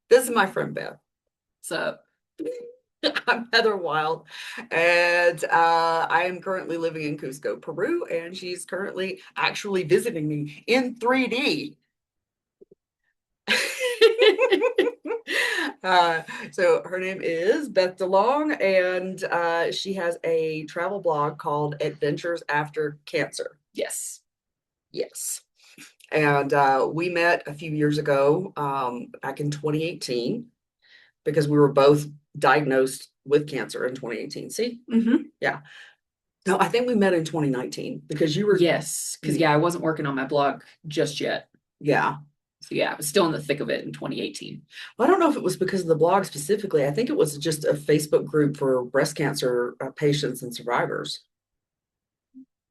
This is my friend Beth. So I'm Heather Wylde, and I am currently living in Cusco, Peru, and she's currently actually visiting me in 3D. So her name is Beth DeLong, and she has a travel blog called Adventures After Cancer. Yes. Yes. And we met a few years ago, back in 2018, because we were both diagnosed with cancer in 2018. See? Mm-hmm. Yeah. No, I think we met in 2019 because you were, Yes. Because I wasn't working on my blog just yet. yeah. So I was still in the thick of it in 2018. Well, I don't know if it was because of the blog specifically. I think it was just a Facebook group for breast cancer patients and survivors.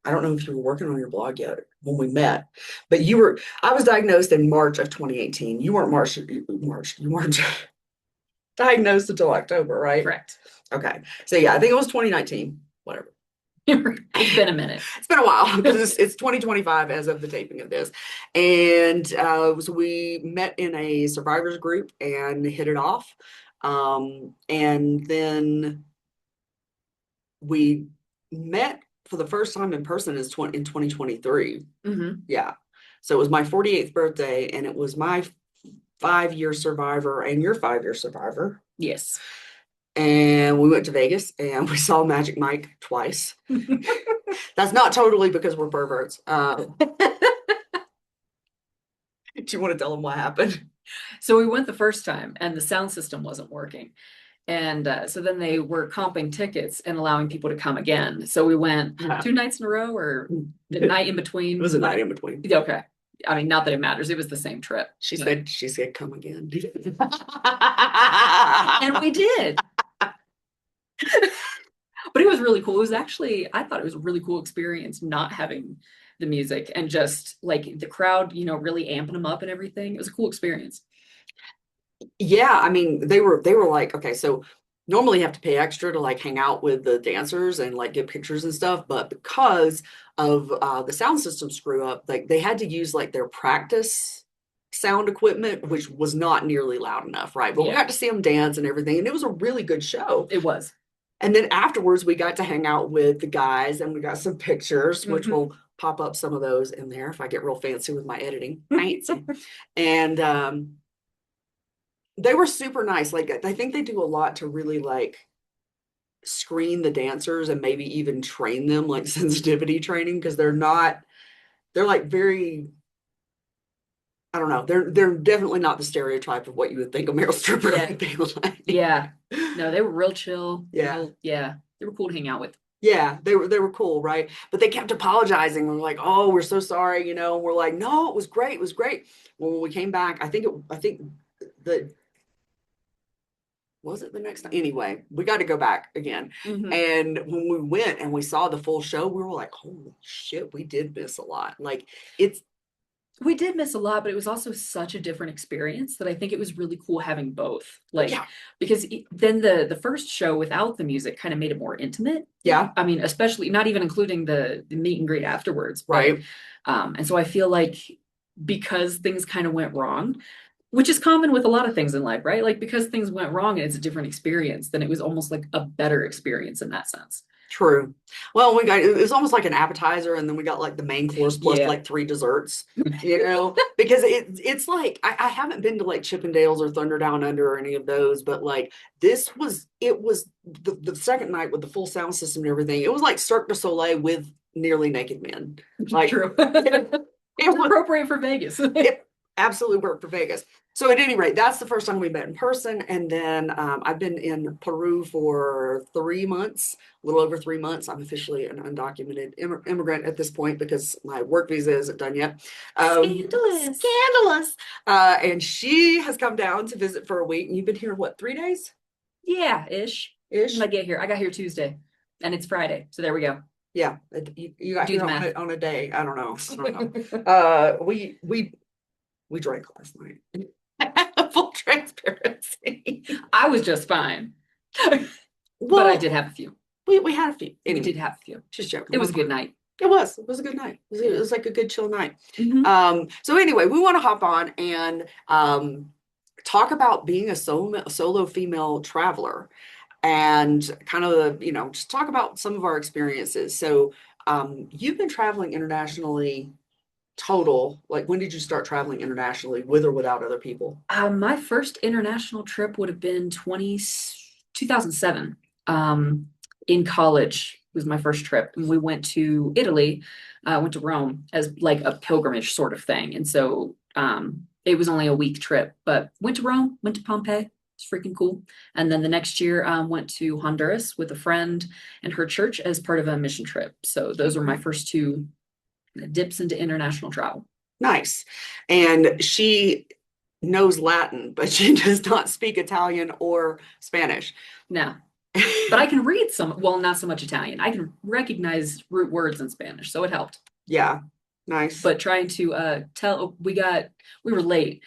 I don't know if you were working on your blog yet when we met, but I was diagnosed in March of 2018. You weren't you weren't diagnosed until October, right? Correct. Okay. So yeah, I think it was 2019, whatever. It's been a minute. It's been a while because it's 2025 as of the taping of this. And so we met in a survivors group and hit it off. And then we met for the first time in person in 2023. Mm-hmm. Yeah. So it was my 48th birthday, and it was my 5-year survivor and your 5-year survivor. Yes. And we went to Vegas and we saw Magic Mike twice. That's not totally because we're perverts. Do you want to tell them what happened? So we went the first time and the sound system wasn't working. And so then they were comping tickets and allowing people to come again. So we went 2 nights in a row or the night in between. It was a night in between. Okay. I mean, not that it matters. It was the same trip. She said, come again. And we did. But it was really cool. It was actually, I thought it was a really cool experience not having the music and just like the crowd, really amping them up and everything. It was a cool experience. Yeah, I mean, they were like, okay, so normally you have to pay extra to like hang out with the dancers and like get pictures and stuff, but because of the sound system screw up, like they had to use like their practice sound equipment, which was not nearly loud enough, right? But we got to see them dance and everything, and it was a really good show. It was. And then afterwards, we got to hang out with the guys and we got some pictures, which will pop up some of those in there if I get real fancy with my editing. Fancy. And they were super nice. Like, I think they do a lot to really like screen the dancers and maybe even train them like sensitivity training because they're like very, I don't know, they're definitely not the stereotype of what you would think a Meryl stripper would be like. Yeah. No, they were real chill. Yeah. Yeah. They were cool to hang out with. Yeah, they were cool, right? But they kept apologizing. We're like, "Oh, we're so sorry," We're like, "No, it was great. It was great." Well, when we came back, I think the was it the next time? Anyway, we got to go back again. And when we went and we saw the full show, we were like, "Holy shit, we did miss a lot." Like we did miss a lot, but it was also such a different experience that I think it was really cool having both. Like, because then the first show without the music kind of made it more intimate. Yeah. I mean, especially not even including the meet and greet afterwards. Right. And so I feel like because things kind of went wrong, which is common with a lot of things in life, right? Like because things went wrong and it's a different experience, then it was almost like a better experience in that sense. True. Well, it was almost like an appetizer, and then we got like the main course plus like 3 desserts, because it's like I haven't been to like Chippendales or Thunder Down Under or any of those, but like it was the second night with the full sound system and everything. It was like Cirque du Soleil with nearly naked men. Like true. It was appropriate for Vegas. It absolutely worked for Vegas. So at any rate, that's the first time we met in person. And then I've been in Peru for 3 months, a little over 3 months. I'm officially an undocumented immigrant at this point because my work visa isn't done yet. Scandalous. Scandalous. And she has come down to visit for a week. And you've been here, what, 3 days? Yeah, ish. When I get here. I got here Tuesday and it's Friday. So there we go. Yeah. You got here on a day. I don't know. We drank last night. Full transparency. I was just fine. Well, but I did have a few. We had a few. We did have a few. Just joking. It was a good night. It was a good night. It was like a good chill night. So anyway, we want to hop on and talk about being a solo female traveler and kind of, just talk about some of our experiences. So, you've been traveling internationally total, like when did you start traveling internationally with or without other people? My first international trip would have been 2007. In college was my first trip. And we went to Italy, went to Rome as like a pilgrimage sort of thing. And so it was only a week trip, but went to Rome, went to Pompeii. It's freaking cool. And then the next year, went to Honduras with a friend and her church as part of a mission trip. So those were my first two dips into international travel. Nice. And she knows Latin, but she does not speak Italian or Spanish. No, but I can read some, well, not so much Italian. I can recognize root words in Spanish, so it helped. Yeah, nice. But trying to tell, we were late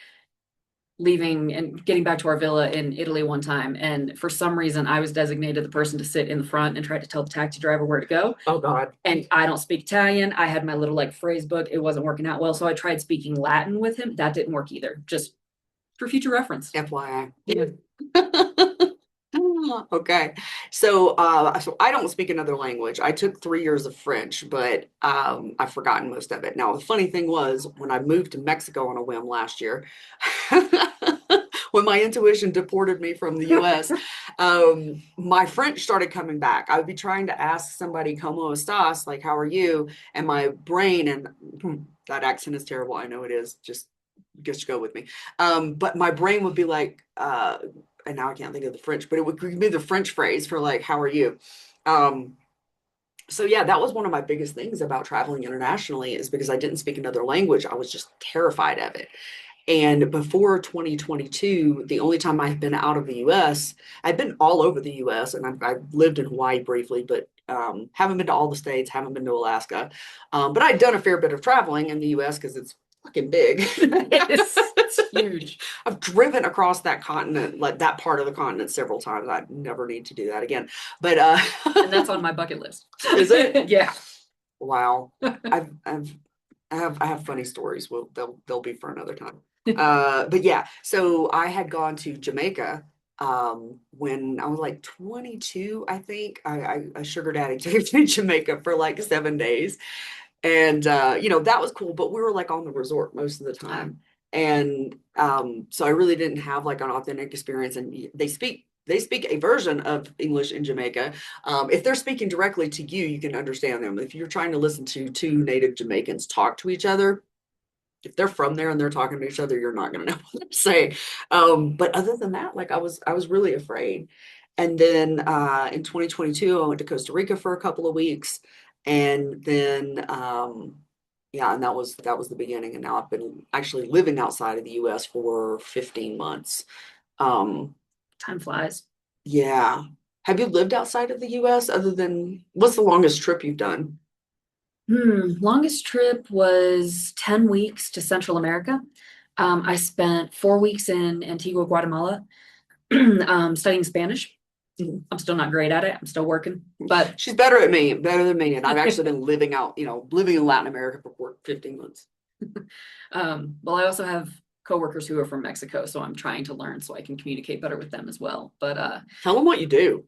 leaving and getting back to our villa in Italy one time, and for some reason I was designated the person to sit in the front and try to tell the taxi driver where to go. Oh God. And I don't speak Italian. I had my little like phrase book. It wasn't working out well, so I tried speaking Latin with him. That didn't work either. Just for future reference. FYI. Yeah. Okay. So I don't speak another language. I took 3 years of French, but I've forgotten most of it. Now, the funny thing was when I moved to Mexico on a whim last year, when my intuition deported me from the US, my French started coming back. I would be trying to ask somebody, "Como estás?" Like, how are you? And my brain, and that accent is terrible. I know it is. Just go with me. But my brain would be like, and now I can't think of the French, but it would be the French phrase for like, how are you? Um, so yeah, that was one of my biggest things about traveling internationally is because I didn't speak another language. I was just terrified of it. And before 2022, the only time I've been out of the US, I've been all over the US and I've lived in Hawaii briefly, but haven't been to all the states, haven't been to Alaska. But I'd done a fair bit of traveling in the US because it's fucking big. It's huge. I've driven across that continent, like that part of the continent several times. I never need to do that again. But And that's on my bucket list. is it? Yeah. Wow. I have funny stories. Well, they'll be for another time. But yeah, so I had gone to Jamaica when I was like 22, I think. I sugar daddy took me to Jamaica for like 7 days. And that was cool, but we were like on the resort most of the time. And so I really didn't have like an authentic experience. And they speak a version of English in Jamaica. If they're speaking directly to you, you can understand them. If you're trying to listen to two native Jamaicans talk to each other, if they're from there and they're talking to each other, you're not going to know what they're saying. But other than that, like I was really afraid. And then in 2022, I went to Costa Rica for a couple of weeks, and then yeah, and that was the beginning. And now I've been actually living outside of the U.S. for 15 months. Um, Time flies. yeah. Have you lived outside of the U.S. other than what's the longest trip you've done? Longest trip was 10 weeks to Central America. I spent 4 weeks in Antigua, Guatemala, studying Spanish. Mhm. I'm still not great at it. I'm still working, but She's better than me, and I've actually been living in Latin America for 15 months. well, I also have coworkers who are from Mexico, so I'm trying to learn so I can communicate better with them as well. But Tell them what you do.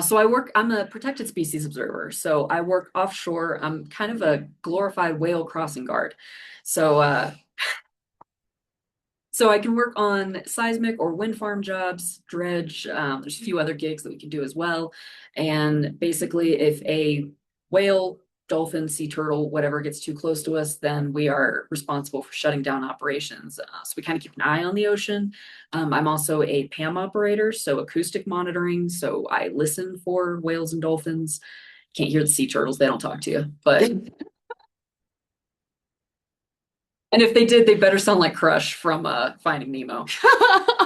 so I'm a protected species observer. So I work offshore. I'm kind of a glorified whale crossing guard. So so I can work on seismic or wind farm jobs, dredge. There's a few other gigs that we can do as well. And basically, if a whale, dolphin, sea turtle, whatever gets too close to us, then we are responsible for shutting down operations. So we kind of keep an eye on the ocean. I'm also a PAM operator, so acoustic monitoring. So I listen for whales and dolphins. Can't hear the sea turtles, they don't talk to you. But and if they did, they better sound like Crush from Finding Nemo.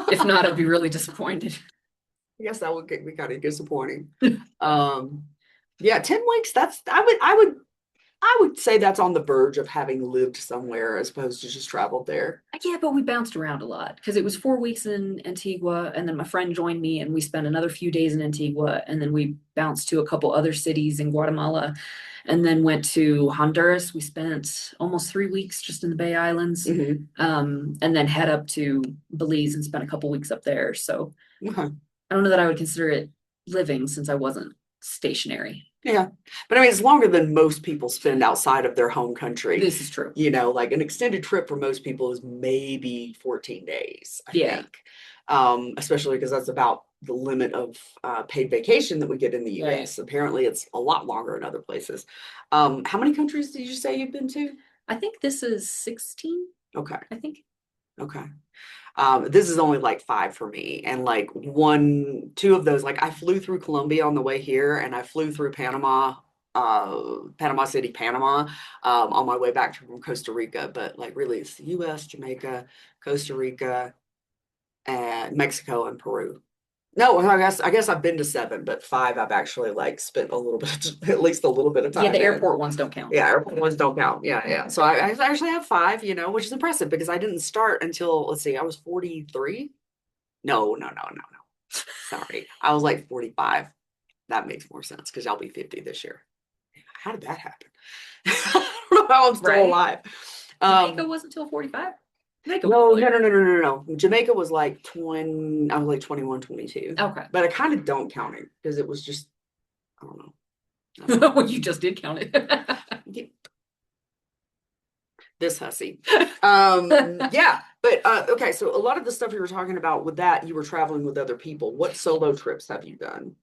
If not, I'd be really disappointed. I guess that would be kind of disappointing. Yeah, 10 weeks. I would I would say that's on the verge of having lived somewhere as opposed to just traveled there. Yeah, but we bounced around a lot because it was 4 weeks in Antigua, and then my friend joined me, and we spent another few days in Antigua, and then we bounced to a couple other cities in Guatemala, and then went to Honduras. We spent almost 3 weeks just in the Bay Islands, Hmm. and then head up to Belize and spent a couple weeks up there. So Okay. I don't know that I would consider it living since I wasn't stationary. Yeah. But I mean, it's longer than most people spend outside of their home country. This is true. Like an extended trip for most people is maybe 14 days, I Yeah. think. Especially because that's about the limit of paid vacation that we get in the Right. US. Apparently, it's a lot longer in other places. How many countries did you say you've been to? I think this is 16, Okay. I think. Okay. This is only like five for me. And like two of those, like I flew through Colombia on the way here and I flew through Panama City, Panama, on my way back from Costa Rica. But like really it's the US, Jamaica, Costa Rica, and Mexico and Peru. No, I guess I've been to seven, but five I've actually like spent a little bit, at least a little bit of Yeah, the time in. airport ones don't count. Yeah, airport ones don't count. Yeah, yeah. So I actually have five, which is impressive because I didn't start until, let's see, I was 43. No, no, no, no, no. Sorry. I was like 45. That makes more sense because I'll be 50 this year. How did that happen? I don't know how I'm still Right? alive. Jamaica Um, wasn't till 45. Jamaica was no, no, earlier. no, no, no, no, no. Jamaica was like 20, I was like 21, 22. Okay. But I kind of don't count it because it was just, I don't know. I don't Well, you just did count it. know. This hussy. Yeah, but okay, so a lot of the stuff you were talking about with that, you were traveling with other people. What solo trips have you done?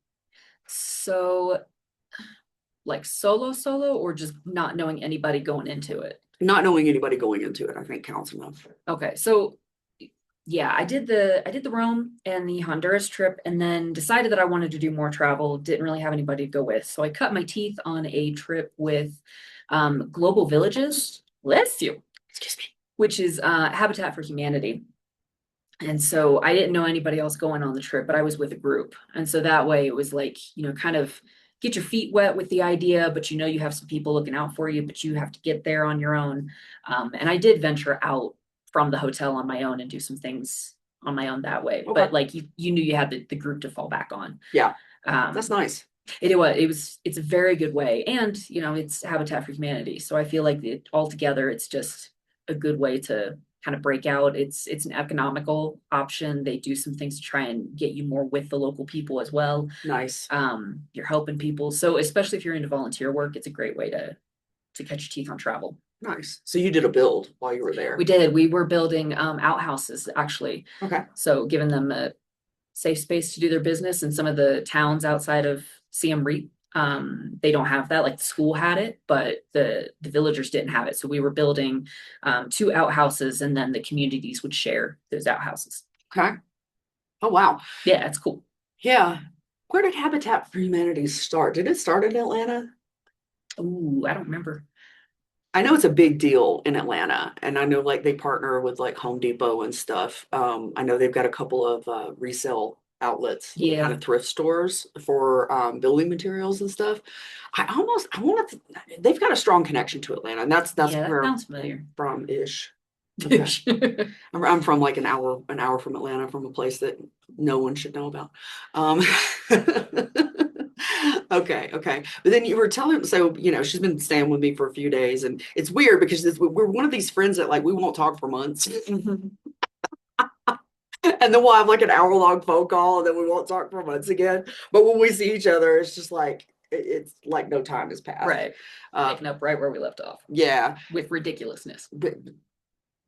So, like solo, or just not knowing anybody going into it? Not knowing anybody going into it, I think counts enough. Okay, so yeah, I did the Rome and the Honduras trip, and then decided that I wanted to do more travel. Didn't really have anybody to go with, so I cut my teeth on a trip with Global Villages. Bless you. Excuse me. Which is Habitat for Humanity. And so I didn't know anybody else going on the trip, but I was with a group. And so that way it was like, kind of get your feet wet with the idea, but you have some people looking out for you, but you have to get there on your own. And I did venture out from the hotel on my own and do some things on my own that way. Okay. But like you knew you had the group to fall back on. Yeah, that's nice. It's a very good way. And, it's Habitat for Humanity. So I feel like altogether, it's just a good way to kind of break out. It's an economical option. They do some things to try and get you more with the local people as well. Nice. You're helping people. So especially if you're into volunteer work, it's a great way to catch your teeth on travel. Nice. So you did a build while you were there. We did. We were building outhouses actually. Okay. So giving them a safe space to do their business. And some of the towns outside of Siem Reap, they don't have that. Like the school had it, but the villagers didn't have it. So we were building two outhouses, and then the communities would share those outhouses. Okay. Oh, wow. Yeah, it's cool. Yeah. Where did Habitat for Humanity start? Did it start in Atlanta? Ooh, I don't remember. I know it's a big deal in Atlanta, and I know like they partner with like Home Depot and stuff. I know they've got a couple of resale outlets, kind Yeah, of thrift stores for building materials and stuff. I want to. They've got a strong connection to Atlanta, and that's yeah, that where I'm sounds familiar. from ish. Okay. I'm from like an hour from Atlanta, from a place that no one should know about. Um, okay, okay. But then you were telling, so she's been staying with me for a few days, and it's weird because we're one of these friends that like we won't talk for months, Mhm. and then we'll have like an hour-long phone call, and then we won't talk for months again. But when we see each other, it's just like it's like no time has passed. Right. Uh, Picking up right where we left off yeah, with ridiculousness. but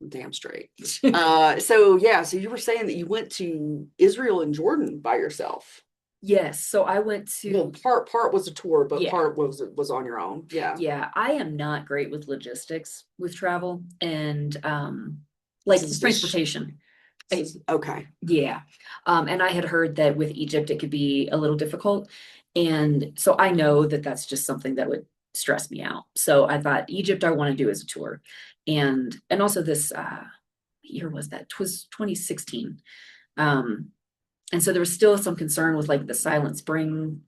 damn straight. So you were saying that you went to Israel and Jordan by yourself. Yes. So I went Well, to, part was a tour, but yeah, part was on your own. Yeah. yeah. I am not great with logistics with travel and This like is this, transportation. this is okay. Yeah. And I had heard that with Egypt, it could be a little difficult. And so I know that that's just something that would stress me out. So I thought Egypt, I want to do as a tour. And also this, what year was that? It was 2016. Um, and so there was still some concern with like the Silent Spring,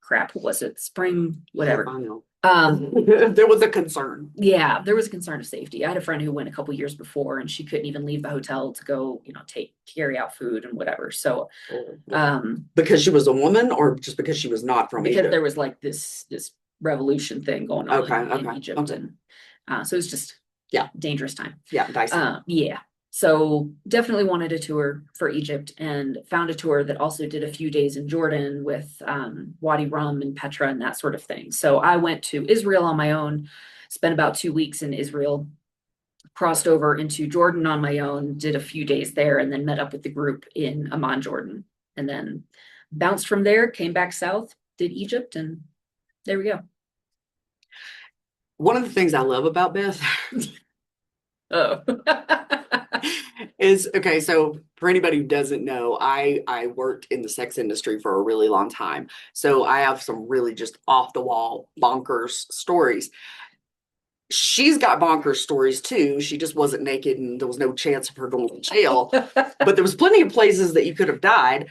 crap, what was it? Spring, Yeah, whatever. I know. Um, There was a concern. yeah, there was a concern of safety. I had a friend who went a couple years before and she couldn't even leave the hotel to go, carry out food and whatever. So, Oh, okay. um, Because she was a woman, or just because she was not from because Egypt? there was like this revolution thing going Okay, on in okay, Egypt, okay. and so it was just Yeah, dangerous time. yeah, dicey. Yeah. So definitely wanted a tour for Egypt and found a tour that also did a few days in Jordan with Wadi Rum and Petra and that sort of thing. So I went to Israel on my own, spent about 2 weeks in Israel, crossed over into Jordan on my own, did a few days there, and then met up with the group in Amman, Jordan. And then bounced from there, came back south, did Egypt, and there we go. One of the things I love about Beth Oh. is, okay, so for anybody who doesn't know, I worked in the sex industry for a really long time. So I have some really just off the wall bonkers stories. She's got bonkers stories too. She just wasn't naked and there was no chance of her going to jail. But there was plenty of places that you could have died.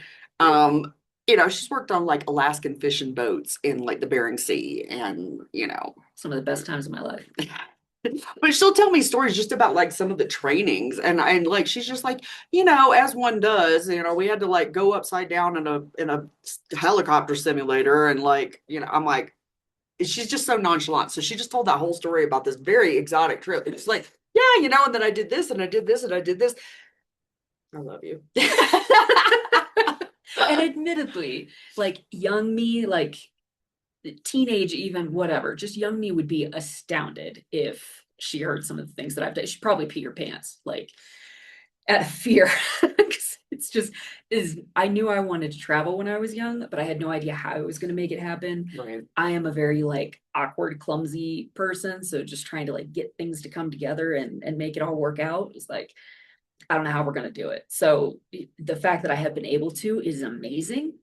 She's worked on like Alaskan fishing boats in like the Bering Sea and, Some of the best times of my life. but she'll tell me stories just about like some of the trainings and like she's just like, as one does, we had to like go upside down in a helicopter simulator and like, I'm like, she's just so nonchalant. So she just told that whole story about this very exotic trip. It's like, yeah, and then I did this and I did this and I did this. I love you. And admittedly, like young me, like teenage, even whatever, just young me would be astounded if she heard some of the things that I've done. She'd probably pee her pants, like out of fear. It's just is I knew I wanted to travel when I was young, but I had no idea how I was going to make it happen. Right. I am a very like awkward, clumsy person, so just trying to like get things to come together and make it all work out is like I don't know how we're going to do it. So the fact that I have been able to is amazing,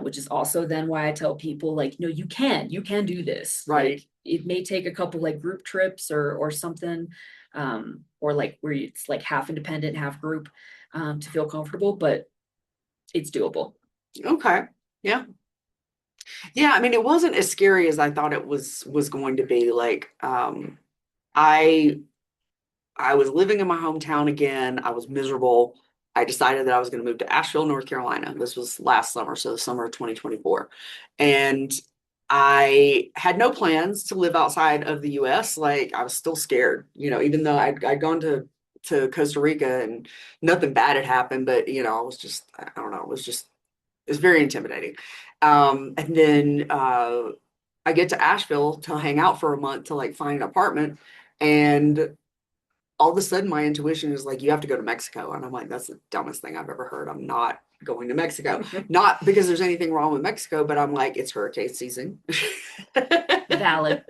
which is also then why I tell people like, no, you can do this. Right. Like it may take a couple like group trips or something, or like where it's like half independent, half group, to feel comfortable, but it's doable. Okay. Yeah. Yeah. I mean, it wasn't as scary as I thought it was going to be. Like, I I was living in my hometown again. I was miserable. I decided that I was going to move to Asheville, North Carolina. This was last summer, so the summer of 2024. And I had no plans to live outside of the US. Like I was still scared, even though I'd gone to Costa Rica and nothing bad had happened, but I was just, I don't know, it's very intimidating. And then I get to Asheville to hang out for a month to like find an apartment. And all of a sudden my intuition is like, you have to go to Mexico. And I'm like, that's the dumbest thing I've ever heard. I'm not going to Mexico. Not because there's anything wrong with Mexico, but I'm like, it's hurricane season. Valid.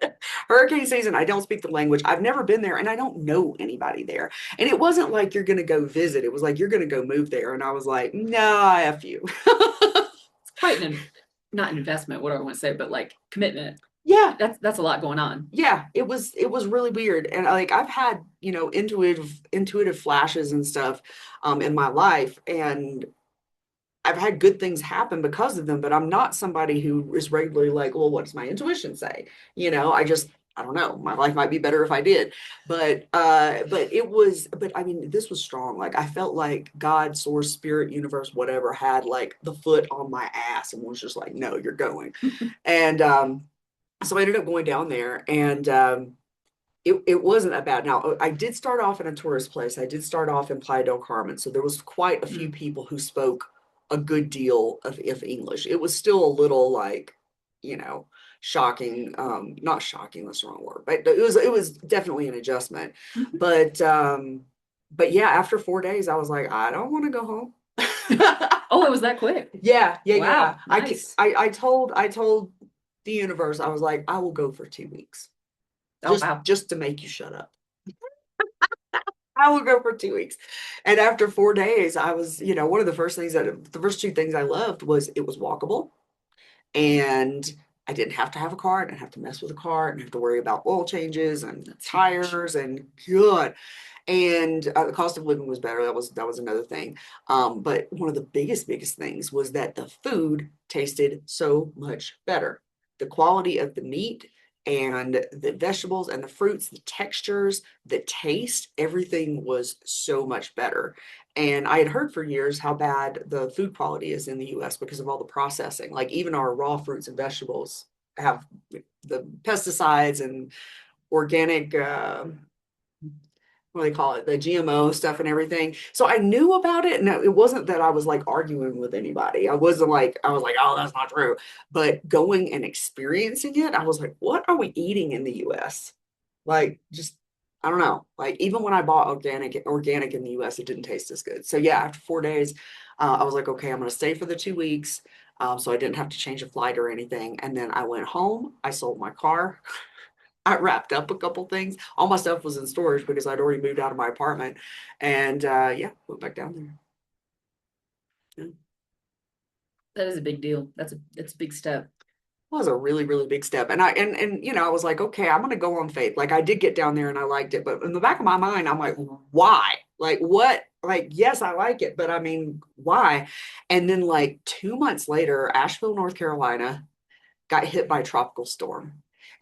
Hurricane season. I don't speak the language. I've never been there and I don't know anybody there. And it wasn't like you're going to go visit. It was like, you're going to go move there. And I was like, no, I have you. It's quite not an investment, what do I want to say, but like commitment. Yeah. That's a lot going on. Yeah, it was really weird. And like I've had, intuitive flashes and stuff in my life and I've had good things happen because of them, but I'm not somebody who is regularly like, well, what does my intuition say? I don't know. My life might be better if I did. But I mean, this was strong. Like I felt like God, source, spirit, universe, whatever, had like the foot on my ass and was just like, no, you're going. And so I ended up going down there and it wasn't that bad. Now, I did start off in a tourist place. I did start off in Playa del Carmen. So there was quite a few Mm. people who spoke a good deal of English. It was still a little like, shocking. Not shocking, that's the wrong word, but it was definitely an adjustment. Mhm. But yeah, after 4 days, I was like, I don't want to go home. Oh, it was that quick. Yeah, yeah, yeah. Wow, nice. I told the universe, I was like, I will go for 2 weeks Oh, just wow. just to make you shut up. I will go for 2 weeks. And after 4 days, I was, one of the first two things I loved was it was walkable and I didn't have to have a car. I didn't have to mess with a car. I didn't have to worry about oil changes and That's huge. tires and good. And the cost of living was better. That was another thing. But one of the biggest things was that the food tasted so much better. The quality of the meat. and the vegetables and the fruits, the textures, the taste, everything was so much better. And I had heard for years how bad the food quality is in the US because of all the processing. Like even our raw fruits and vegetables have the pesticides and organic what do they call it, the GMO stuff and everything. So I knew about it, and it wasn't that I was like arguing with anybody. I wasn't like I was like, oh, that's not true. But going and experiencing it, I was like, what are we eating in the US? Like just I don't know. Like even when I bought organic in the US, it didn't taste as good. So yeah, after 4 days, I was like, okay, I'm gonna stay for the 2 weeks. So I didn't have to change a flight or anything. And then I went home. I sold my car. I wrapped up a couple things. All my stuff was in storage because I'd already moved out of my apartment. And yeah, went back down there. Yeah. It That is a big deal. That's a big step. was a really, really big step. And I was like, okay, I'm gonna go on faith. Like I did get down there and I liked it, but in the back of my mind, I'm like, why? Like what? Like, yes, I like it, but I mean, why? And then like 2 months later, Asheville, North Carolina, got hit by a tropical storm.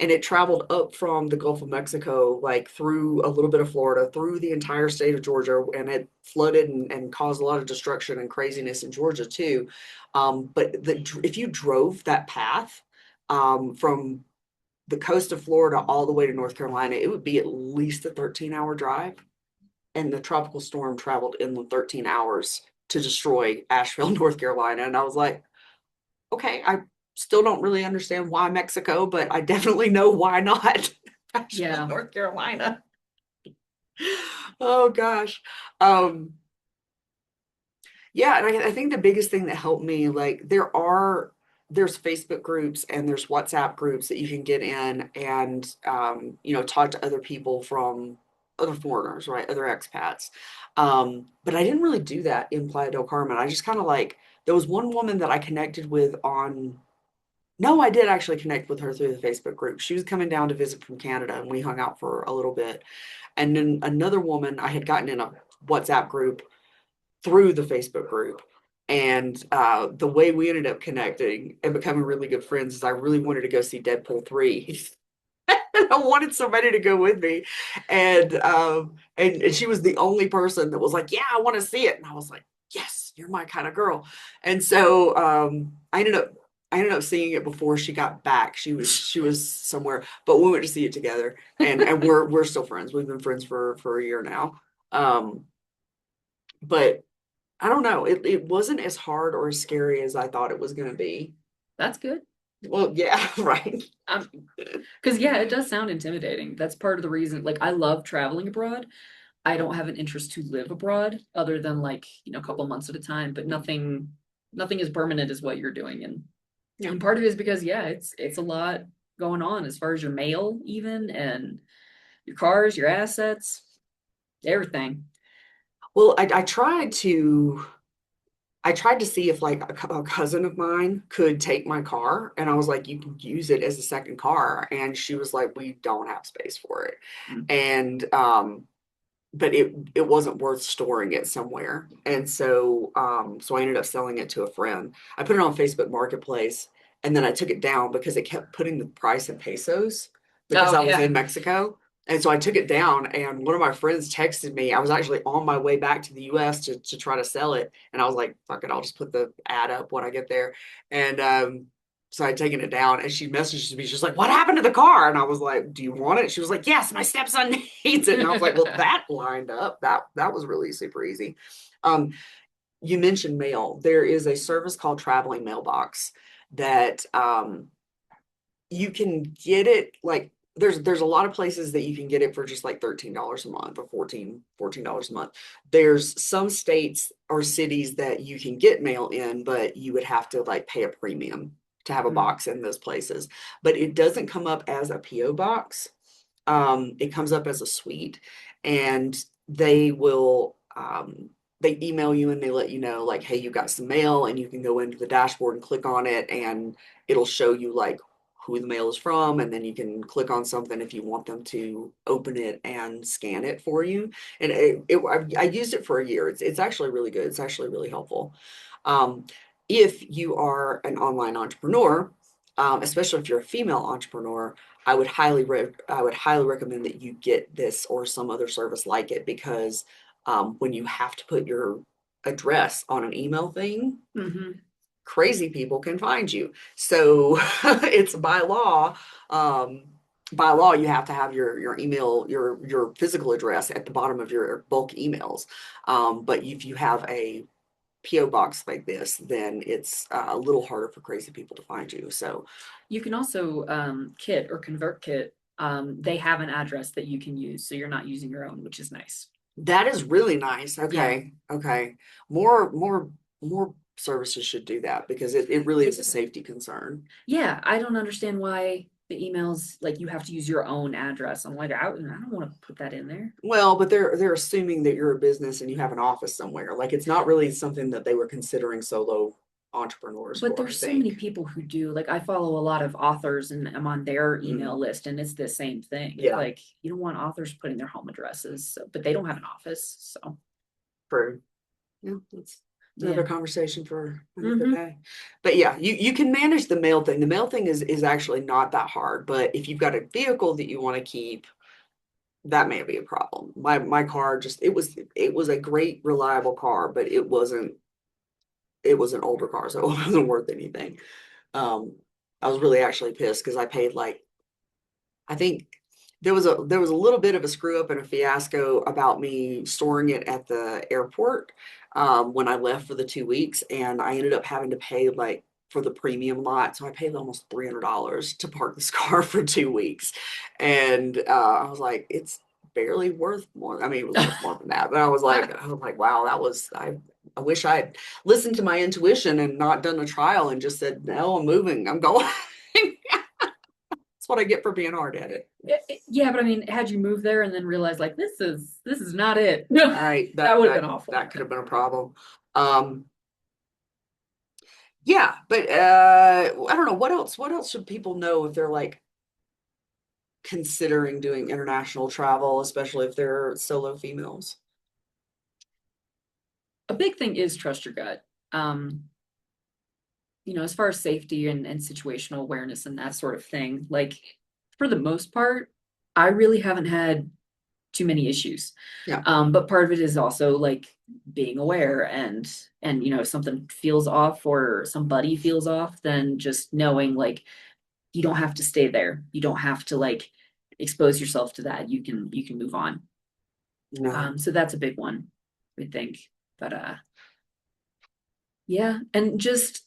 And it traveled up from the Gulf of Mexico, like through a little bit of Florida, through the entire state of Georgia, and it flooded and caused a lot of destruction and craziness in Georgia too. If you drove that path from the coast of Florida all the way to North Carolina, it would be at least a 13-hour drive. And the tropical storm traveled inland 13 hours to destroy Asheville, North Carolina. And I was like, okay, I still don't really understand why Mexico, but I definitely know why not Asheville, Yeah, North Carolina. Oh gosh. Um, yeah, and I think the biggest thing that helped me, like there's Facebook groups and there's WhatsApp groups that you can get in and talk to other people from other foreigners, right? Other expats. But I didn't really do that in Playa del Carmen. I just kind of like there was one woman that I connected with on no, I did actually connect with her through the Facebook group. She was coming down to visit from Canada and we hung out for a little bit. And then another woman I had gotten in a WhatsApp group through the Facebook group. And the way we ended up connecting and becoming really good friends is I really wanted to go see Deadpool 3. And I wanted somebody to go with me. And she was the only person that was like, yeah, I want to see it. And I was like, yes, you're my kind of girl. And so I ended up seeing it before she got back. She was somewhere, but we went to see it together. And we're still friends. We've been friends for a year now. Um, but I don't know. It wasn't as hard or as scary as I thought it was going to be. that's good. Well, yeah, right. Um, because yeah, it does sound intimidating. That's part of the reason. Like, I love traveling abroad. I don't have an interest to live abroad other than like, a couple months at a time, but nothing as permanent as what you're doing. Yeah. And part of it is because yeah, it's a lot going on as far as your mail even and your cars, your assets, everything. Well, I tried to see if like a cousin of mine could take my car, and I was like, you can use it as a second car, and she was like, we don't have space for it, Mm. and but it wasn't worth storing it somewhere, and so I ended up selling it to a friend. I put it on Facebook Marketplace, and then I took it down because it kept putting the price in pesos because Oh I was yeah. in Mexico. And so I took it down, and one of my friends texted me. I was actually on my way back to the US to try to sell it. And I was like, fuck it, I'll just put the ad up when I get there. And so I'd taken it down, and she messaged me. She's like, what happened to the car? And I was like, do you want it? She was like, yes, my stepson needs it. And I was like, well, that lined up. That was really super easy. Um, you mentioned mail. There is a service called Traveling Mailbox that you can get it like there's a lot of places that you can get it for just like $13 a month or $14 a month. There's some states or cities that you can get mail in, but you would have to like pay a premium to have a Mm. box in those places. But it doesn't come up as a PO box. It comes up as a suite, and they email you and they let you know like, hey, you got some mail, and you can go into the dashboard and click on it, and it'll show you like who the mail is from, and then you can click on something if you want them to open it and scan it for you. And I used it for a year. It's actually really good. It's actually really helpful. Um, if you are an online entrepreneur, especially if you're a female entrepreneur, I would highly recommend that you get this or some other service like it because when you have to put your address on an email thing, Hmm. crazy people can find you. So it's um, by law, you have to have your email, your physical address at the bottom of your bulk emails. But if you have a PO box like this, then it's a little harder for crazy people to find you. So You can also Kit or ConvertKit. They have an address that you can use, so you're not using your own, which is nice. that is really nice. Yeah. Okay. Okay. More services should do that because it really is a safety concern. Yeah, I don't understand why the emails like you have to use your own address. I'm like, I don't want to put that in there. Well, but they're assuming that you're a business and you have an office somewhere. Like it's not really something that they were considering solo entrepreneurs But for, I there's so many think. people who do. Like I follow a lot of authors and I'm on their email Mm, list and it's the same thing. It's yeah, like you don't want authors putting their home addresses, but they don't have an office. So true. Yeah, that's yeah. another conversation for another Hmm. day. But yeah, you can manage the mail thing. The mail thing is actually not that hard, but if you've got a vehicle that you want to keep, that may be a problem. My car just it was a great reliable car, but it was an older car, so it wasn't worth anything. Um, I was really actually pissed because I paid like I think there was a little bit of a screw up and a fiasco about me storing it at the airport when I left for the 2 weeks, and I ended up having to pay like for the premium lot, so I paid almost $300 to park this car for 2 weeks, and I was like, it's barely worth more. I mean, it was worth more than that, but I was like, wow, that was I wish I had listened to my intuition and not done a trial and just said, no, I'm moving, I'm going. That's what I get for being hard at it. Yeah, but I mean, had you moved there and then realized like this is not it, Right. that would have been awful. That could have been a problem. Um, yeah, but I don't know what else should people know if they're like considering doing international travel, especially if they're solo females. A big thing is trust your gut. Um, as far as safety and situational awareness and that sort of thing, like for the most part, I really haven't had too many issues. Yeah. But part of it is also like being aware and if something feels off or somebody feels off, then just knowing like you don't have to stay there. You don't have to like expose yourself to that. You can move on. No. So that's a big one, I think. But yeah, and just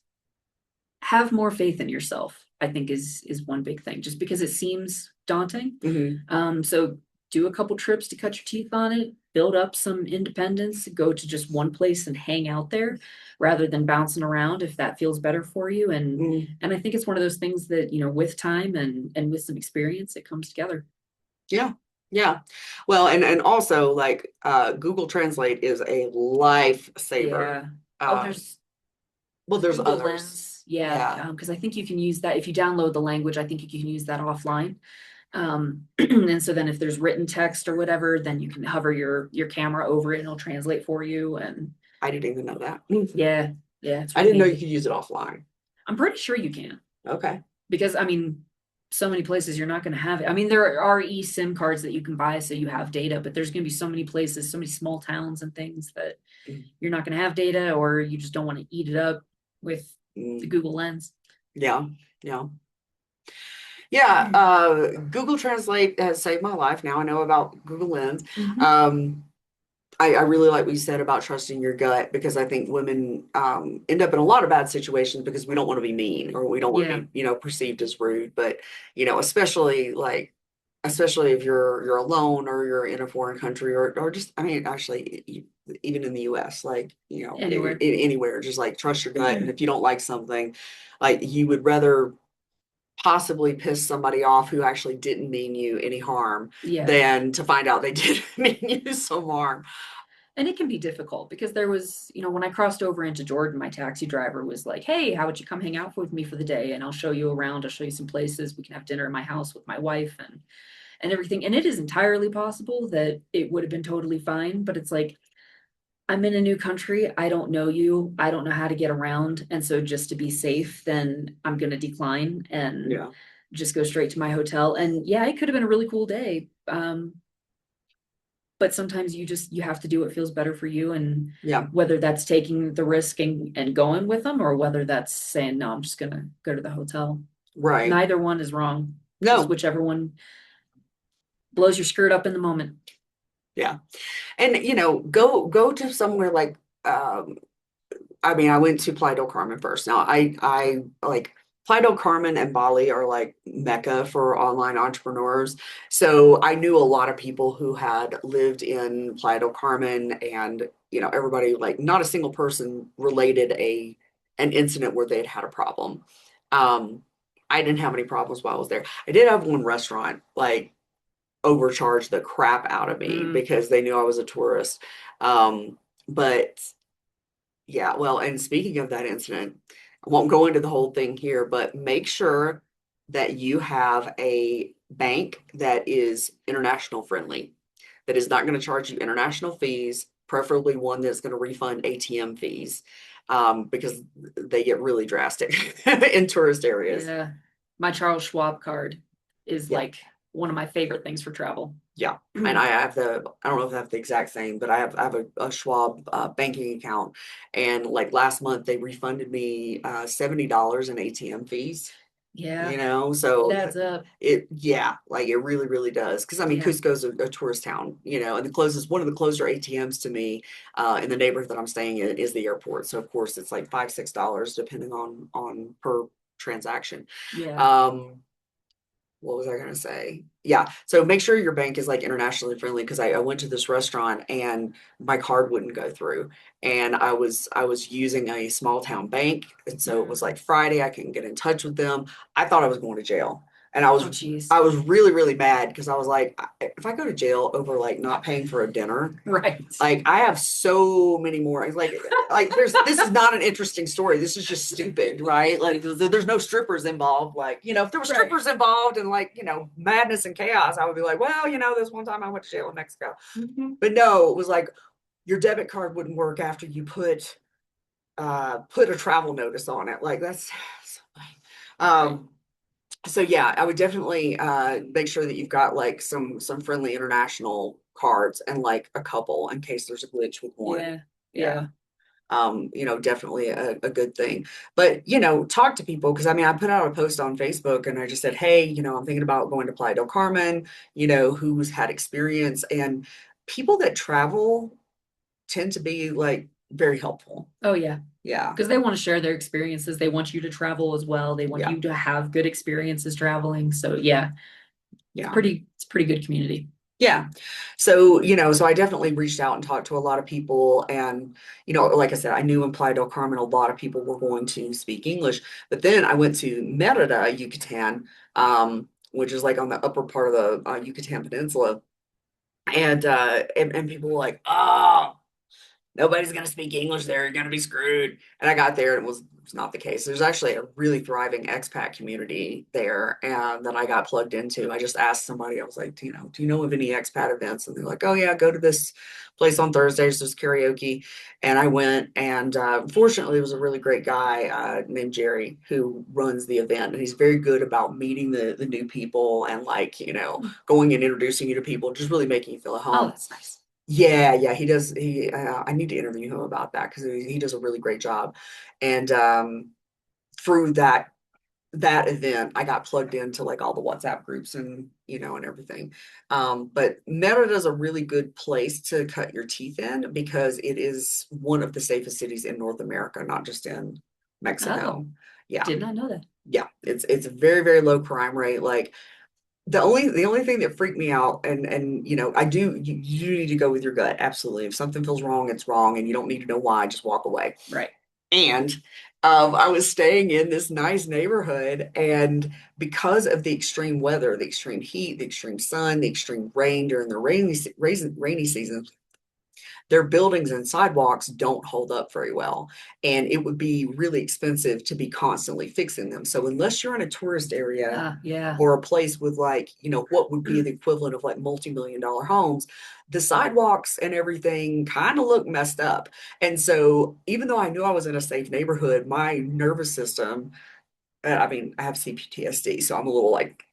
have more faith in yourself, I think is one big thing, just because it seems daunting. Hmm. So do a couple trips to cut your teeth on it, build up some independence, go to just one place and hang out there rather than bouncing around if that feels better for you. And Hmm. and I think it's one of those things that, with time and with some experience, it comes together. Yeah. Yeah. Well, and also like Google Translate is a lifesaver. Yeah. Oh, Um, there's well, there's Google others. Lens. Yeah, Yeah. because I think you can use that if you download the language. I think you can use that offline. And so then if there's written text or whatever, then you can hover your camera over it and it'll translate for you. And I didn't even know that. yeah, yeah, it's I really didn't know you handy. could use it offline. I'm pretty sure you can Okay. because I mean, so many places you're not going to have it. I mean, there are eSIM cards that you can buy so you have data, but there's going to be so many places, so many small towns and things that you're not going to have data or you just don't want to eat it up with the Mm, Google Lens. yeah. Yeah. Yeah, Google Translate has saved my life. Now I know about Google Lens. Mm-hmm. Um, I really like what you said about trusting your gut because I think women end up in a lot of bad situations because we don't want to be mean or we don't want to Yeah. be, perceived as rude. But, especially especially if you're alone or you're in a foreign country or just, I mean, actually, even in the US, like, Anywhere. anywhere, just like trust your gut. And if you don't like something, like you would rather possibly piss somebody off who actually didn't mean you any harm Yeah. than to find out they did mean you some harm. And it can be difficult because there was, when I crossed over into Jordan, my taxi driver was like, "Hey, how would you come hang out with me for the day? And I'll show you around. I'll show you some places. We can have dinner in my house with my wife and everything." And it is entirely possible that it would have been totally fine, but it's like I'm in a new country. I don't know you. I don't know how to get around. And so just to be safe, then I'm going to decline. And Yeah. just go straight to my hotel. And yeah, it could have been a really cool day. But sometimes you have to do what feels better for you, and Yeah, whether that's taking the risk and going with them, or whether that's saying, no, I'm just gonna go to the hotel. right. Neither one is wrong. Just No, whichever one blows your skirt up in the moment. yeah. And go to somewhere like I mean, I went to Playa del Carmen first. Now, I like Playa del Carmen and Bali are like mecca for online entrepreneurs. So I knew a lot of people who had lived in Playa del Carmen, and everybody, like, not a single person related an incident where they'd had a problem. Um, I didn't have any problems while I was there. I did have one restaurant like overcharge the crap out of me Mm, because they knew I was a tourist. But yeah, well, and speaking of that incident, I won't go into the whole thing here, but make sure that you have a bank that is international friendly, that is not going to charge you international fees, preferably one that's going to refund ATM fees, because they get really drastic in tourist areas. yeah. My Charles Schwab card is Yeah. like one of my favorite things for travel. Yeah. And I don't know if I have the exact same, but I have a Schwab banking account. And like last month, they refunded me $70 in ATM fees, Yeah, it so adds up. yeah, like it really, really does. Because I mean, Yeah, Cusco's a tourist town, and one of the closer ATMs to me in the neighborhood that I'm staying in is the airport. So of course, it's like $5, $6 depending on per transaction. yeah. Um, what was I going to say? Yeah. So make sure your bank is like internationally friendly, because I went to this restaurant and my card wouldn't go through. And I was using a small town bank. And so it was Mm. like Friday, I couldn't get in touch with them. I thought I was going to jail. And Oh, geez. I was really, really mad because I was like, if I go to jail over like not paying for a dinner, Right. like I have so many more. Like this is not an interesting story. This is just stupid, right? Like there's no strippers involved. Like, if there were Right. strippers involved and like, madness and chaos, I would be like, well, this one time I went to jail in Mexico. Mhm. But no, it was like your debit card wouldn't work after you put a travel notice on it. Like that's so funny. Right. So yeah, I would definitely make sure that you've got like some friendly international cards and like a couple in case there's a glitch with one. Yeah. Yeah. Yeah. Definitely a good thing. But talk to people, because I mean I put out a post on Facebook and I just said, hey, I'm thinking about going to Playa del Carmen, who's had experience, and people that travel tend to be like very helpful. Oh, yeah. Yeah. Because they want to share their experiences. They want you to travel as well. They want Yeah. you to have good experiences traveling. So yeah, Yeah. it's pretty good community. Yeah. So I definitely reached out and talked to a lot of people. And, like I said, I knew in Playa del Carmen, a lot of people were going to speak English. But then I went to Merida, Yucatan, which is like on the upper part of the Yucatan Peninsula. And people were like, oh, nobody's going to speak English there. You're going to be screwed. And I got there and it was not the case. There's actually a really thriving expat community there, and that I got plugged into. I just asked somebody, I was like, do you know of any expat events? And they're like, oh yeah, go to this place on Thursdays. There's karaoke. And I went, and fortunately, it was a really great guy named Jerry who runs the event. And he's very good about meeting the new people and like, going and introducing you to people, just really making you feel at Oh, home. that's nice. Yeah, yeah, he does. I need to interview him about that because he does a really great job. And through that event, I got plugged into like all the WhatsApp groups and everything. But Merida is a really good place to cut your teeth in because it is one of the safest cities in North America, not just in Oh, Mexico. Yeah, did not know that. yeah, it's a very, very low crime rate. Like the only thing that freaked me out, and you need to go with your gut, absolutely. If something feels wrong, it's wrong, and you don't need to know why, just walk away. Right. And I was staying in this nice neighborhood, and because of the extreme weather, the extreme heat, the extreme sun, the extreme rain during the rainy season, their buildings and sidewalks don't hold up very well. And it would be really expensive to be constantly fixing them. So unless you're in a tourist area Yeah. or a place with like, what would be the equivalent of like multi-million-dollar homes, the sidewalks and everything kind of look messed up. And so even though I knew I was in a safe neighborhood, my nervous system I mean, I have CPTSD, so I'm a little like,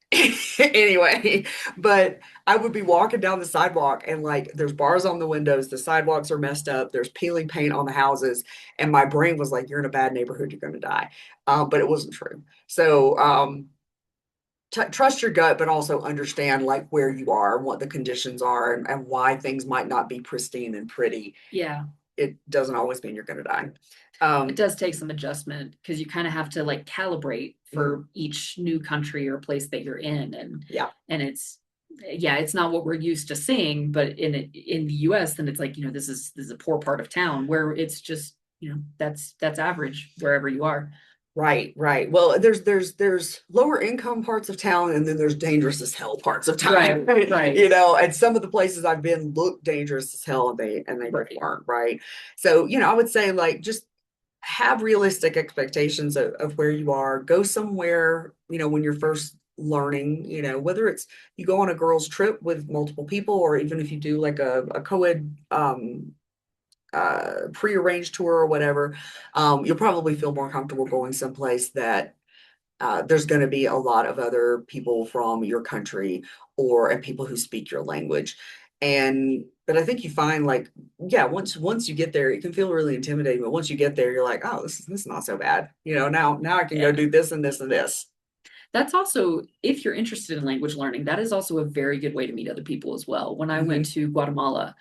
anyway, but I would be walking down the sidewalk and like there's bars on the windows, the sidewalks are messed up, there's peeling paint on the houses, and my brain was like, you're in a bad neighborhood, you're going to die. But it wasn't true. So, trust your gut, but also understand like where you are and what the conditions are and why things might not be pristine and pretty. Yeah. It doesn't always mean you're going to die. It Um, does take some adjustment because you kind of have to like calibrate mhm, for each new country or place that you're in, yeah. and it's yeah, it's not what we're used to seeing, but in the US then it's like, this is a poor part of town where it's just, that's average wherever you are. Right, right. Well, there's lower income parts of town and then there's dangerous as hell parts of town. Right, right, And some of the places I've been look dangerous as hell and they really right. weren't, right? So, I would say like just have realistic expectations of where you are. Go somewhere, when you're first learning, whether it's you go on a girls' trip with multiple people, or even if you do like a co-ed prearranged tour or whatever, you'll probably feel more comfortable going someplace that there's going to be a lot of other people from your country and people who speak your language. But I think you find like, yeah, once you get there, it can feel really intimidating. But once you get there, you're like, oh, this is not so bad. Now I can go Yeah. do this and this and this. That's also, if you're interested in language learning, that is also a very good way to meet other people as well. When I went Hmm. to Guatemala,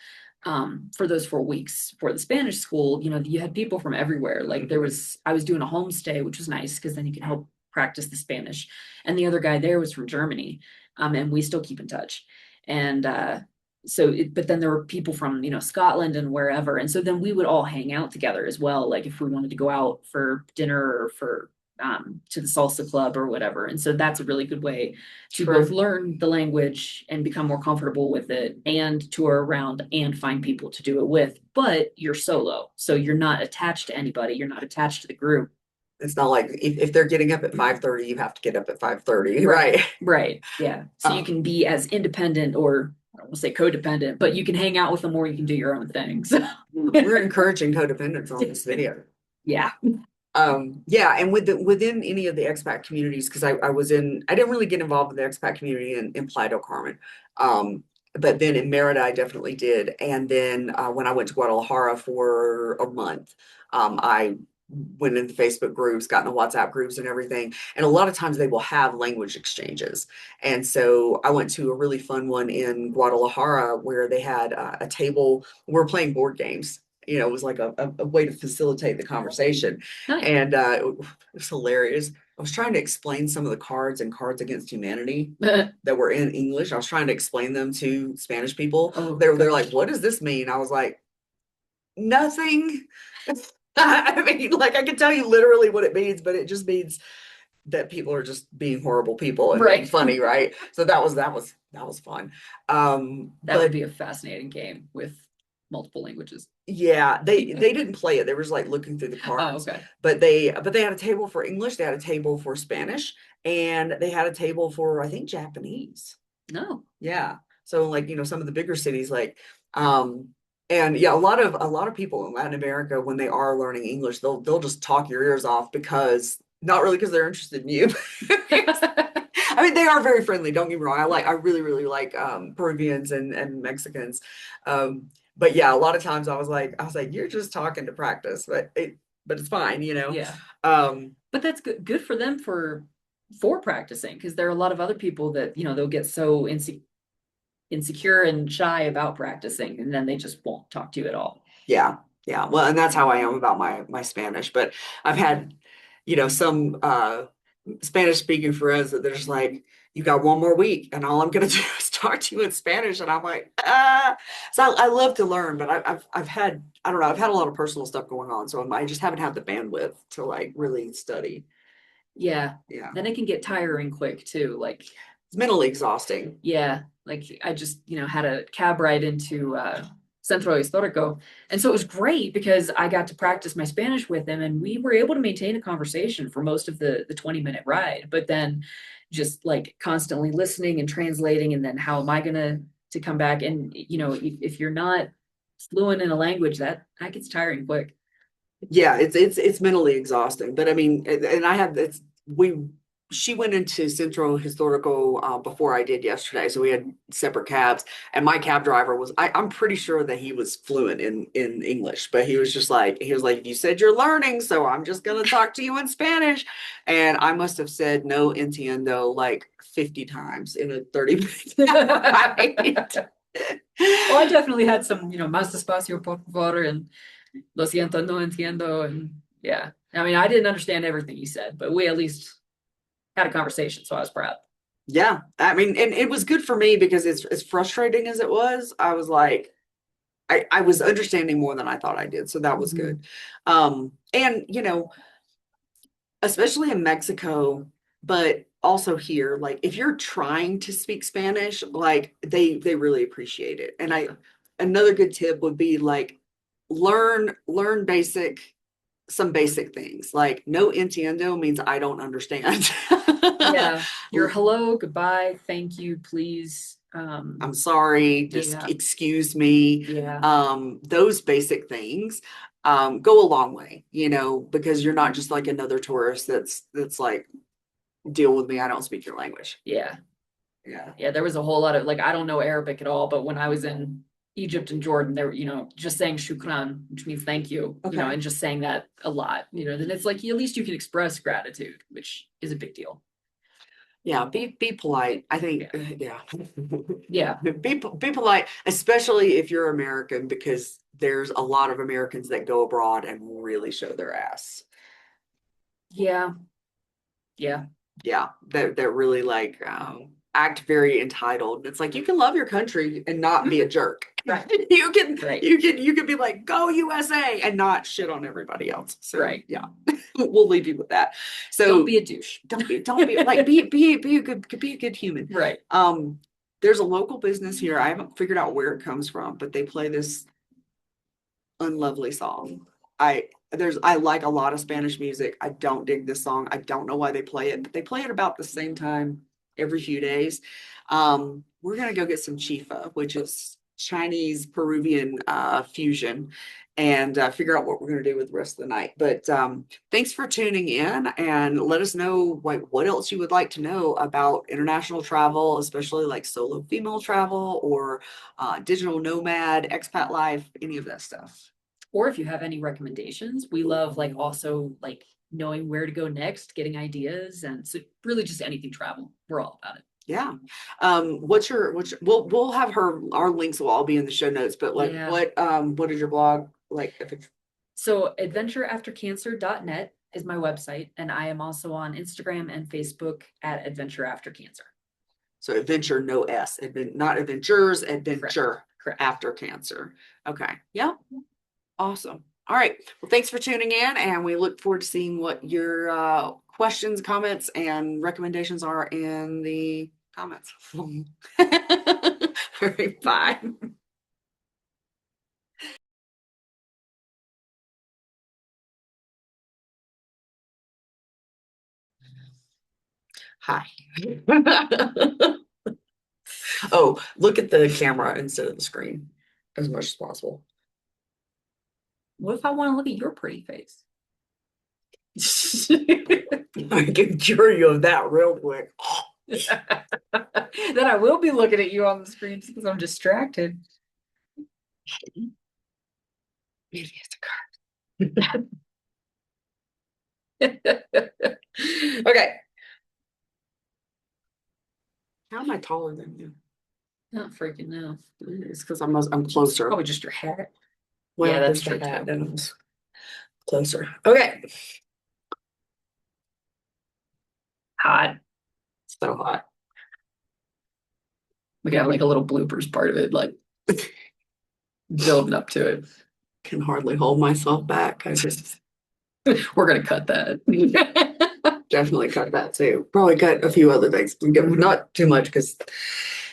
for those 4 weeks for the Spanish school, you had people from everywhere. Like Hmm. I was doing a homestay, which was nice because then you can help practice the Spanish. And the other guy there was from Germany, and we still keep in touch. And but then there were people from, Scotland and wherever. And so then we would all hang out together as well. Like if we wanted to go out for dinner or to the salsa club or whatever. And so that's a really good way to both True. learn the language and become more comfortable with it and tour around and find people to do it with. But you're solo. So you're not attached to anybody. You're not attached to the group. It's not like if they're getting up at 5:30, you have to get up at 5:30, Right. right? Right. Yeah. So you can be as independent or I don't want to say codependent, but you can hang out with them or you can do your own things. We're encouraging codependence on this video. Yeah. Yeah, and within any of the expat communities, because I didn't really get involved with the expat community in Playa del Carmen. But then in Merida I definitely did. And then when I went to Guadalajara for a month, I went into Facebook groups, got in the WhatsApp groups and everything. And a lot of times they will have language exchanges. And so I went to a really fun one in Guadalajara where they had a table, we were playing board games. It was like a way to facilitate the conversation. Nice. And it was hilarious. I was trying to explain some of the cards and Cards Against Humanity that were in English. I was trying to explain them to Spanish people. Oh They're like, gosh. "What does this mean?" I was like, "Nothing." I mean, like I can tell you literally what it means, but it just means that people are just being horrible people and being Right. funny, right? So that was fun. That would But be a fascinating game with multiple languages. yeah, they didn't play it. They were just like looking through the Oh, cards. okay. But they had a table for English, they had a table for Spanish, and they had a table for I think Japanese. No. Yeah. So like, some of the bigger cities like um and yeah, a lot of people in Latin America when they are learning English, they'll just talk your ears off because not really because they're interested in you. I mean, they are very friendly, don't get me wrong. I Yeah. really, really like Peruvians and Mexicans. But yeah, a lot of times I was like, you're just talking to practice, but it's fine. Yeah. Um, But that's good for them for practicing because there are a lot of other people that, they'll get so insecure and shy about practicing and then they just won't talk to you at all. yeah, yeah. Well, and that's how I am about my Spanish. But I've had, some Spanish speaking friends that they're just like, you got one more week, and all I'm gonna do is talk to you in Spanish. And I'm like, ah. So I love to learn, but I've had I don't know, I've had a lot of personal stuff going on, so I just haven't had the bandwidth to like really study. Yeah. Yeah, Then it can get tiring quick too. Like, it's mentally exhausting. yeah, like I just, had a cab ride into Centro Histórico. And so it was great because I got to practice my Spanish with him and we were able to maintain a conversation for most of the 20-minute ride. But then just like constantly listening and translating and then how am I gonna to come back and if you're not fluent in a language that gets tiring quick. Yeah, it's mentally exhausting. But I mean, and I have it's we she went into Central Historical before I did yesterday, so we had separate cabs. And my cab driver was I'm pretty sure that he was fluent in English, but he was like, you said you're learning, so I'm just gonna talk to you in Spanish. And I must have said no entiendo like 50 times in a 30 minute ride. Well, I definitely had some, más despacio, por favor, and lo siento, no entiendo, and yeah. I mean, I didn't understand everything you said, but we at least had a conversation, so I was proud. Yeah, I mean, and it was good for me because it's as frustrating as it was. I was like, I was understanding more than I thought I did, so that was Mhm. good. And especially in Mexico, but also here, like if you're trying to speak Spanish, like they really appreciate it. And I another good tip would be like learn some basic things. Like no entiendo means I don't understand. Yeah, your hello, goodbye, thank you, please. I'm sorry, just Yeah, excuse me. yeah, Those basic things go a long way, because you're not just like another tourist that's like, deal with me, I don't speak your language. yeah, Yeah. yeah. There was a whole lot of like, I don't know Arabic at all, but when I was in Egypt and Jordan, there, just saying shukran, which means thank you, Okay. and just saying that a lot, then it's like at least you can express gratitude, which is a big deal. Yeah, be polite. I think, Yeah, yeah. yeah, Be polite, especially if you're American, because there's a lot of Americans that go abroad and really show their ass. yeah, yeah. Yeah, that really like act very entitled. It's like you can love your country and not be a jerk. Right, You can right, you can be like go USA and not shit on everybody else. So right. yeah, we'll leave you with that. Don't So be a douche. don't be like be a good human. Right. There's a local business here. I haven't figured out where it comes from, but they play this unlovely song. I like a lot of Spanish music. I don't dig this song. I don't know why they play it, but they play it about the same time every few days. We're gonna go get some chifa, which is Chinese Peruvian fusion, and figure out what we're gonna do with the rest of the night. But thanks for tuning in, and let us know like what else you would like to know about international travel, especially like solo female travel or digital nomad, expat life, any of that stuff. Or if you have any recommendations, we love like also like knowing where to go next, getting ideas, and so really just anything travel. We're all about it. Yeah. We'll have our links will all be in the show notes, but like Yeah. what is your blog like if it's So adventureaftercancer.net is my website, and I am also on Instagram and Facebook at Adventure After Cancer. so adventure no S, not adventures, Correct. adventure Correct. after cancer. Okay. Yep. Awesome. All right. Well, thanks for tuning in, and we look forward to seeing what your questions, comments, and recommendations are in the comments. All right, bye. Hi. Oh, look at the camera instead of the screen as much as possible. What if I want to look at your pretty face? I can cure you of that real quick. Then I will be looking at you on the screen because I'm distracted. Maybe it's a card. Okay. How am I taller than you? Not freaking no. It's because I'm closer. Probably just your hat. Well, Yeah, that's there's the true hat, too. then I was closer. Okay. Hot. So hot. We got like a little bloopers part of it, like building up to it. Can hardly hold myself back. I just We're gonna cut that. definitely cut that too. Probably cut a few other things. Not too much because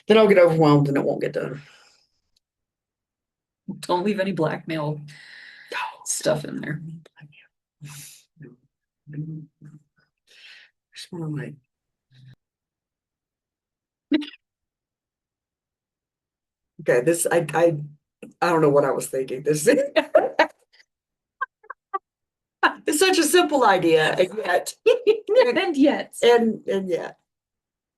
then I'll get overwhelmed and it won't get done. Don't leave any blackmail stuff in there. Just want to like okay, I don't know what I was thinking. This It's such a simple idea, and yet, And yet. and yet.